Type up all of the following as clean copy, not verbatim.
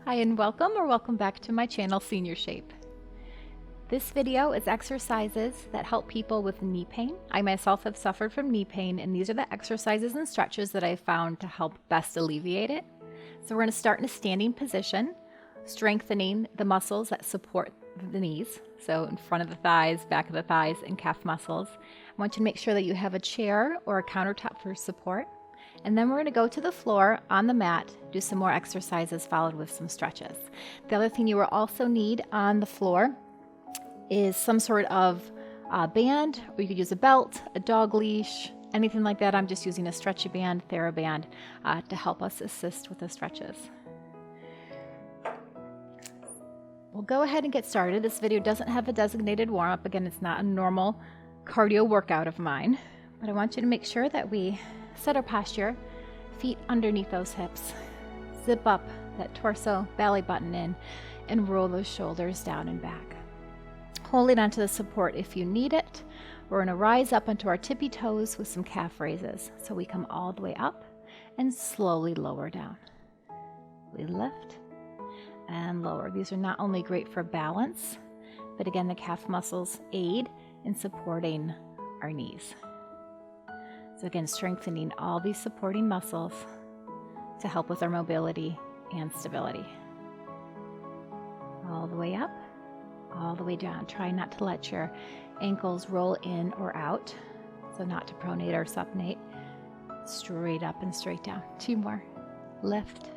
Hi and welcome back to my channel, Senior Shape. This video is exercises that help people with knee pain. I myself have suffered from knee pain, and these are the exercises and stretches that I found to help best alleviate it. So we're going to start in a standing position, strengthening the muscles that support the knees. So in front of the thighs, back of the thighs, and calf muscles. I want you to make sure that you have a chair or a countertop for support. And then we're going to go to the floor on the mat, do some more exercises followed with some stretches. The other thing you will also need on the floor is some sort of band, or you could use a belt, a dog leash, anything like that. I'm just using a stretchy band, TheraBand, to help us assist with the stretches. We'll go ahead and get started. This video doesn't have a designated warm-up. Again, it's not a normal cardio workout of mine, but I want you to make sure that we set our posture, feet underneath those hips, zip up that torso belly button in, and roll those shoulders down and back. Holding onto the support if you need it. We're going to rise up onto our tippy toes with some calf raises. So we come all the way up and slowly lower down. We lift and lower. These are not only great for balance, but again, the calf muscles aid in supporting our knees. So again, strengthening all these supporting muscles to help with our mobility and stability. All the way up, all the way down. Try not to let your ankles roll in or out. So not to pronate or supinate. Straight up and straight down. Two more. Lift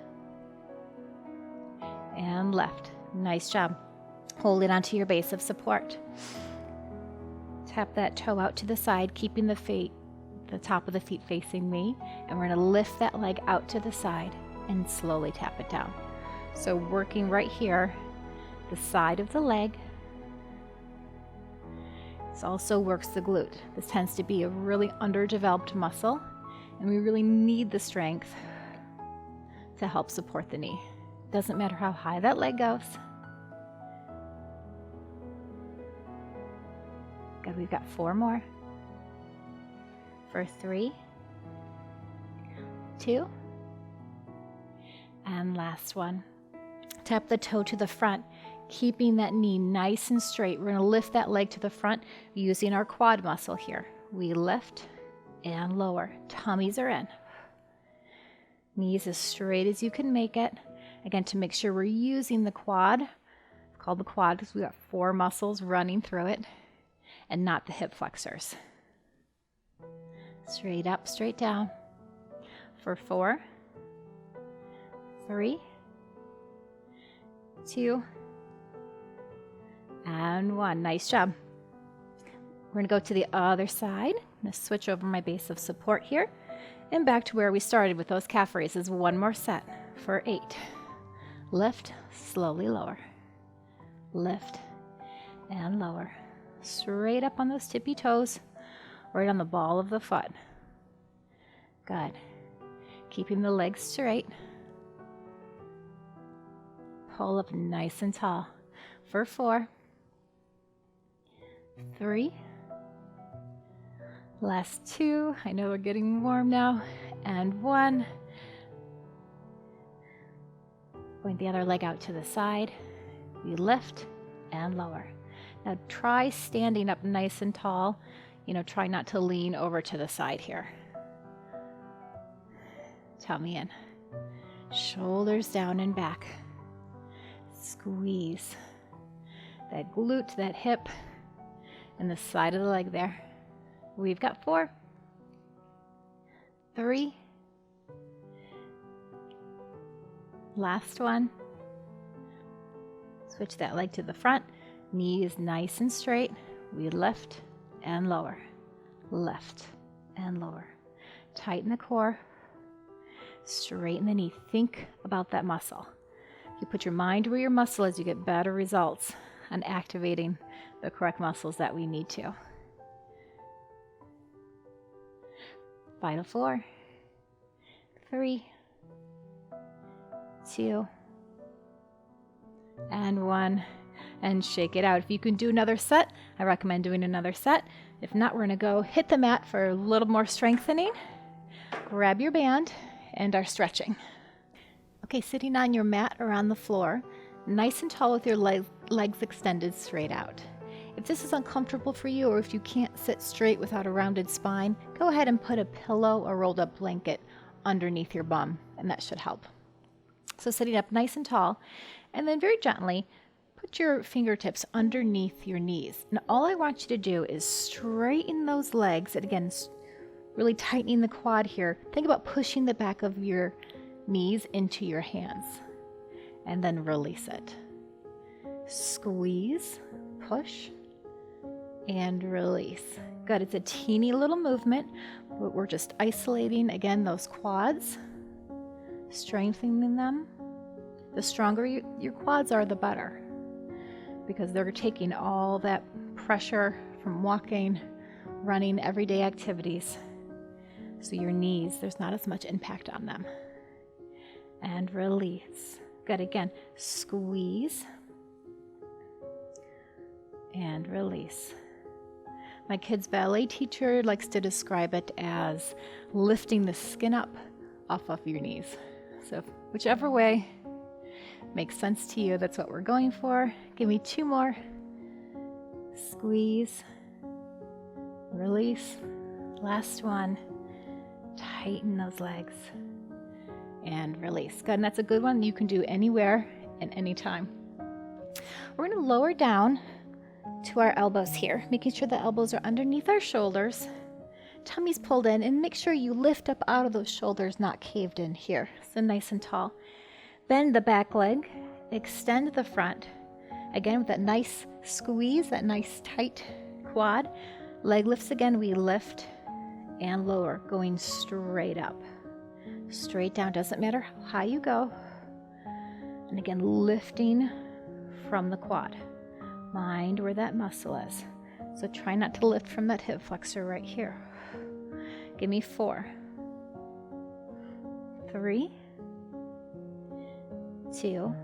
and left. Nice job. Hold it onto your base of support. Tap that toe out to the side, keeping the top of the feet facing me, and we're going to lift that leg out to the side and slowly tap it down. So working right here, the side of the leg. This also works the glute. This tends to be a really underdeveloped muscle, and we really need the strength to help support the knee. Doesn't matter how high that leg goes. Good, we've got 4 more. For 3, 2, and last one. Tap the toe to the front, keeping that knee nice and straight. We're going to lift that leg to the front using our quad muscle here. We lift and lower. Tummies are in. Knees as straight as you can make it. Again, to make sure we're using the quad. It's called the quad because we've got 4 muscles running through it, and not the hip flexors. Straight up, straight down. For 4, 3, 2, and 1. Nice job. We're going to go to the other side. I'm going to switch over my base of support here and back to where we started with those calf raises. 1 more set for 8. Lift, slowly lower. Lift and lower. Straight up on those tippy toes. Right on the ball of the foot. Good. Keeping the legs straight. Pull up nice and tall. For 4, 3, last 2. I know we're getting warm now. And 1. Point the other leg out to the side. We lift and lower. Now try standing up nice and tall. Try not to lean over to the side here. Tummy in. Shoulders down and back. Squeeze that glute, that hip, and the side of the leg there. We've got 4, 3, last one. Switch that leg to the front. Knee is nice and straight. We lift and lower, lift and lower. Tighten the core, straighten the knee. Think about that muscle. If you put your mind where your muscle is, you get better results on activating the correct muscles that we need to. Final 4, 3, 2, and 1. And shake it out. If you can do another set, I recommend doing another set. If not, we're going to go hit the mat for a little more strengthening. Grab your band and our stretching. Okay, sitting on your mat or on the floor, nice and tall with your legs extended straight out. If this is uncomfortable for you, or if you can't sit straight without a rounded spine, go ahead and put a pillow or rolled up blanket underneath your bum, and that should help. So sitting up nice and tall, and then very gently, put your fingertips underneath your knees. And all I want you to do is straighten those legs, and again, really tightening the quad here. Think about pushing the back of your knees into your hands, and then release it. Squeeze, push, and release. Good, it's a teeny little movement, but we're just isolating, again, those quads, strengthening them. The stronger your quads are, the better, because they're taking all that pressure from walking, running, everyday activities. So your knees, there's not as much impact on them. And release. Good, again, squeeze and release. My kid's ballet teacher likes to describe it as lifting the skin up off of your knees. So whichever way makes sense to you, that's what we're going for. Give me 2 more. Squeeze, release. Last one. Tighten those legs and release. Good, and that's a good one you can do anywhere and anytime. We're going to lower down to our elbows here, making sure the elbows are underneath our shoulders, tummy's pulled in, and make sure you lift up out of those shoulders, not caved in here. So nice and tall. Bend the back leg, extend the front. Again, with that nice squeeze, that nice tight quad. Leg lifts again, we lift and lower, going straight up. Straight down, doesn't matter how high you go. And again, lifting from the quad. Mind where that muscle is. So try not to lift from that hip flexor right here. Give me 4, 3, 2,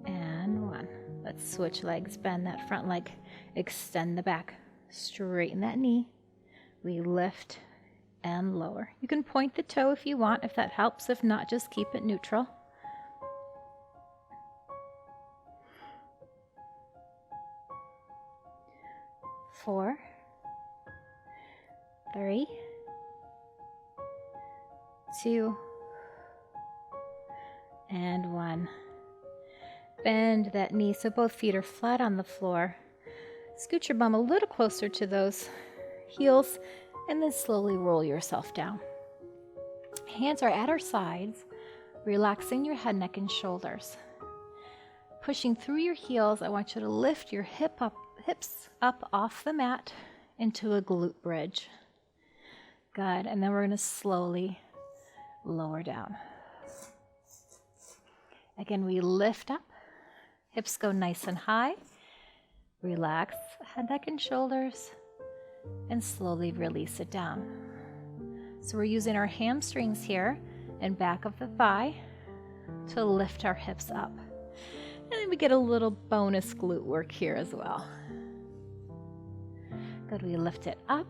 and 1. Let's switch legs, bend that front leg, extend the back, straighten that knee. We lift and lower. You can point the toe if you want, if that helps. If not, just keep it neutral. 4, 3, 2, and 1. Bend that knee so both feet are flat on the floor. Scoot your bum a little closer to those heels, and then slowly roll yourself down. Hands are at our sides, relaxing your head, neck, and shoulders. Pushing through your heels, I want you to lift your hips up off the mat into a glute bridge. Good, and then we're going to slowly lower down. Again, we lift up, hips go nice and high. Relax head, neck, and shoulders, and slowly release it down. So we're using our hamstrings here and back of the thigh to lift our hips up. And then we get a little bonus glute work here as well. Good, we lift it up,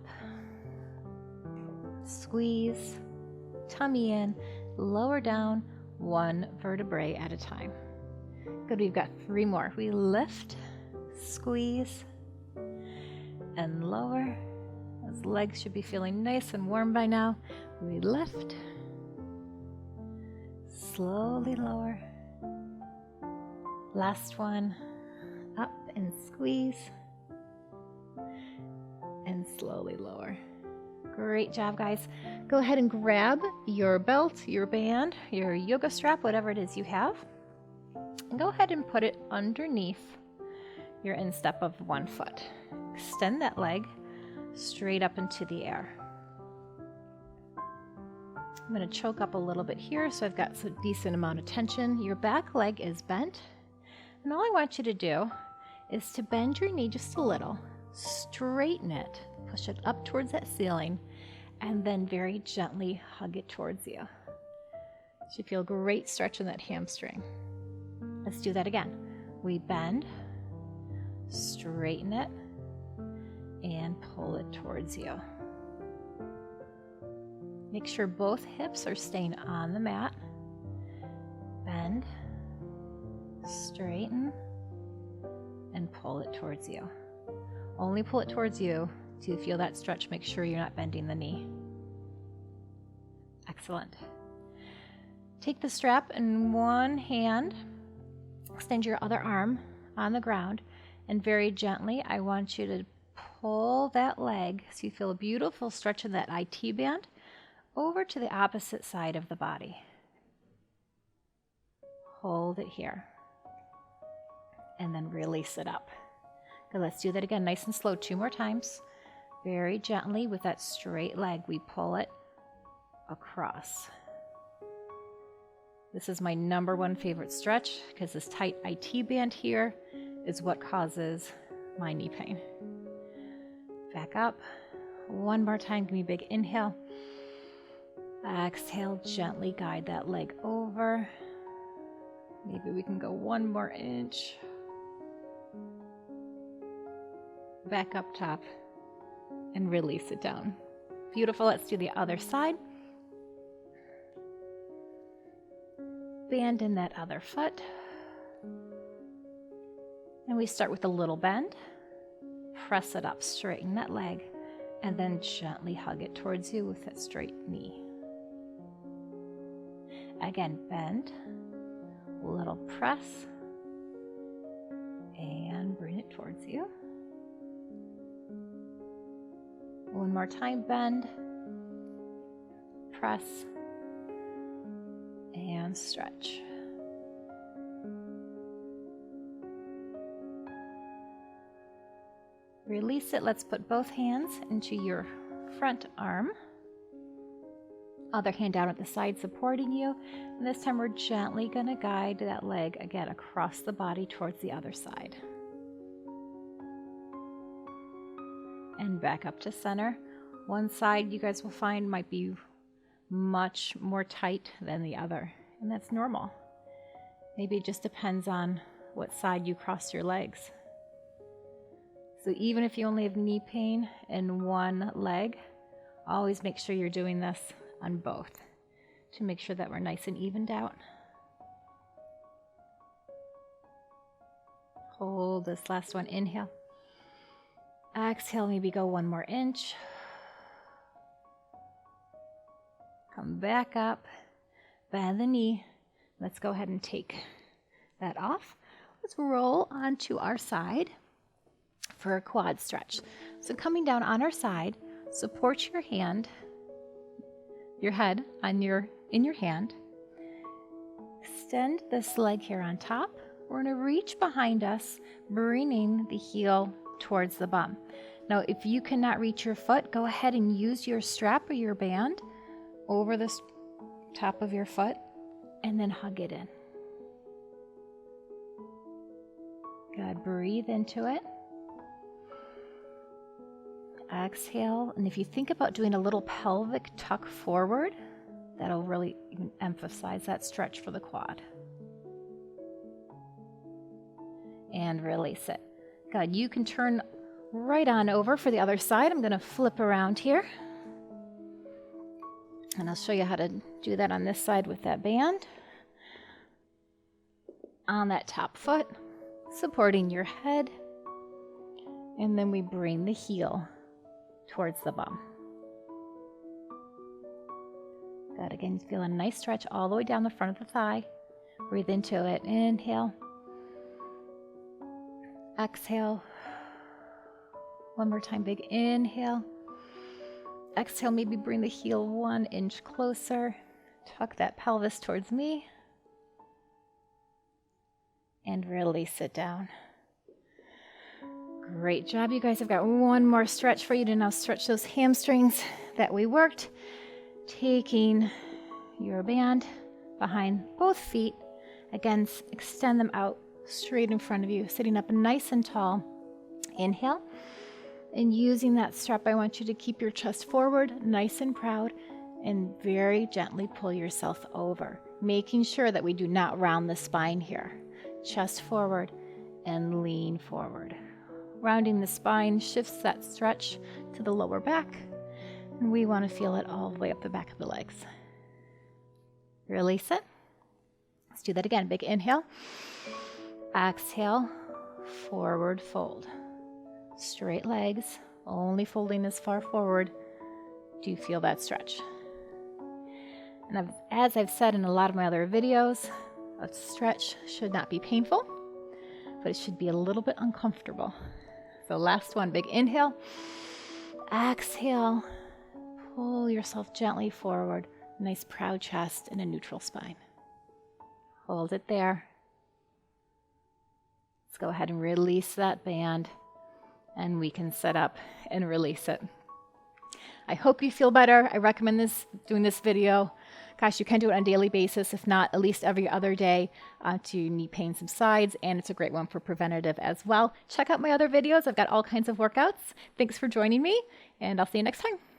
squeeze, tummy in, lower down, 1 vertebrae at a time. Good, we've got 3 more. We lift, squeeze, and lower. Those legs should be feeling nice and warm by now. We lift, slowly lower. Last one, up and squeeze, and slowly lower. Great job, guys. Go ahead and grab your belt, your band, your yoga strap, whatever it is you have, and go ahead and put it underneath your instep of 1 foot. Extend that leg straight up into the air. I'm going to choke up a little bit here so I've got a decent amount of tension. Your back leg is bent, and all I want you to do is to bend your knee just a little, straighten it, push it up towards that ceiling, and then very gently hug it towards you. You should feel great stretch in that hamstring. Let's do that again. We bend, straighten it, and pull it towards you. Make sure both hips are staying on the mat. Bend, straighten, and pull it towards you. Only pull it towards you. To feel that stretch, make sure you're not bending the knee. Excellent. Take the strap in one hand, extend your other arm on the ground, and very gently, I want you to pull that leg so you feel a beautiful stretch in that IT band over to the opposite side of the body. Hold it here, and then release it up. Okay, let's do that again, nice and slow, 2 more times. Very gently with that straight leg, we pull it across. This is my number one favorite stretch because this tight IT band here is what causes my knee pain. Back up. One more time, give me a big inhale. Exhale, gently guide that leg over. Maybe we can go 1 more inch. Back up top and release it down. Beautiful, let's do the other side. Band in that other foot. And we start with a little bend. Press it up, straighten that leg, and then gently hug it towards you with that straight knee. Again, bend, little press, and bring it towards you. One more time, bend, press, and stretch. Release it. Let's put both hands into your front arm. Other hand down at the side supporting you. And this time we're gently going to guide that leg again across the body towards the other side. And back up to center. One side you guys will find might be much more tight than the other, and that's normal. Maybe it just depends on what side you cross your legs. So even if you only have knee pain in one leg, always make sure you're doing this on both to make sure that we're nice and evened out. Hold this last one, inhale. Exhale, maybe go 1 more inch. Come back up, bend the knee. Let's go ahead and take that off. Let's roll onto our side for a quad stretch. So coming down on our side, support your hand, your head in your hand. Extend this leg here on top. We're going to reach behind us, bringing the heel towards the bum. Now, if you cannot reach your foot, go ahead and use your strap or your band over the top of your foot and then hug it in. Good. Breathe into it. Exhale. And if you think about doing a little pelvic tuck forward, that'll really even emphasize that stretch for the quad. And release it. Good. You can turn right on over for the other side. I'm going to flip around here. And I'll show you how to do that on this side with that band. On that top foot, supporting your head. And then we bring the heel towards the bum. Good. Again, feel a nice stretch all the way down the front of the thigh. Breathe into it. Inhale. Exhale. One more time, big inhale. Exhale, maybe bring the heel 1 inch closer. Tuck that pelvis towards me. And release it down. Great job, you guys. I've got 1 more stretch for you to now stretch those hamstrings that we worked. Taking your band behind both feet. Again, extend them out straight in front of you, sitting up nice and tall. Inhale. And using that strap, I want you to keep your chest forward, nice and proud, and very gently pull yourself over, making sure that we do not round the spine here. Chest forward and lean forward. Rounding the spine shifts that stretch to the lower back. And we want to feel it all the way up the back of the legs. Release it. Let's do that again. Big inhale. Exhale, forward fold. Straight legs, only folding as far forward. Do you feel that stretch? And as I've said in a lot of my other videos, a stretch should not be painful, but it should be a little bit uncomfortable. So last one, big inhale. Exhale, pull yourself gently forward. Nice proud chest and a neutral spine. Hold it there. Let's go ahead and release that band, and we can sit up and release it. I hope you feel better. I recommend doing this video. Gosh, you can do it on a daily basis, if not at least every other day, to knee pain subsides, and it's a great one for preventative as well. Check out my other videos. I've got all kinds of workouts. Thanks for joining me, and I'll see you next time.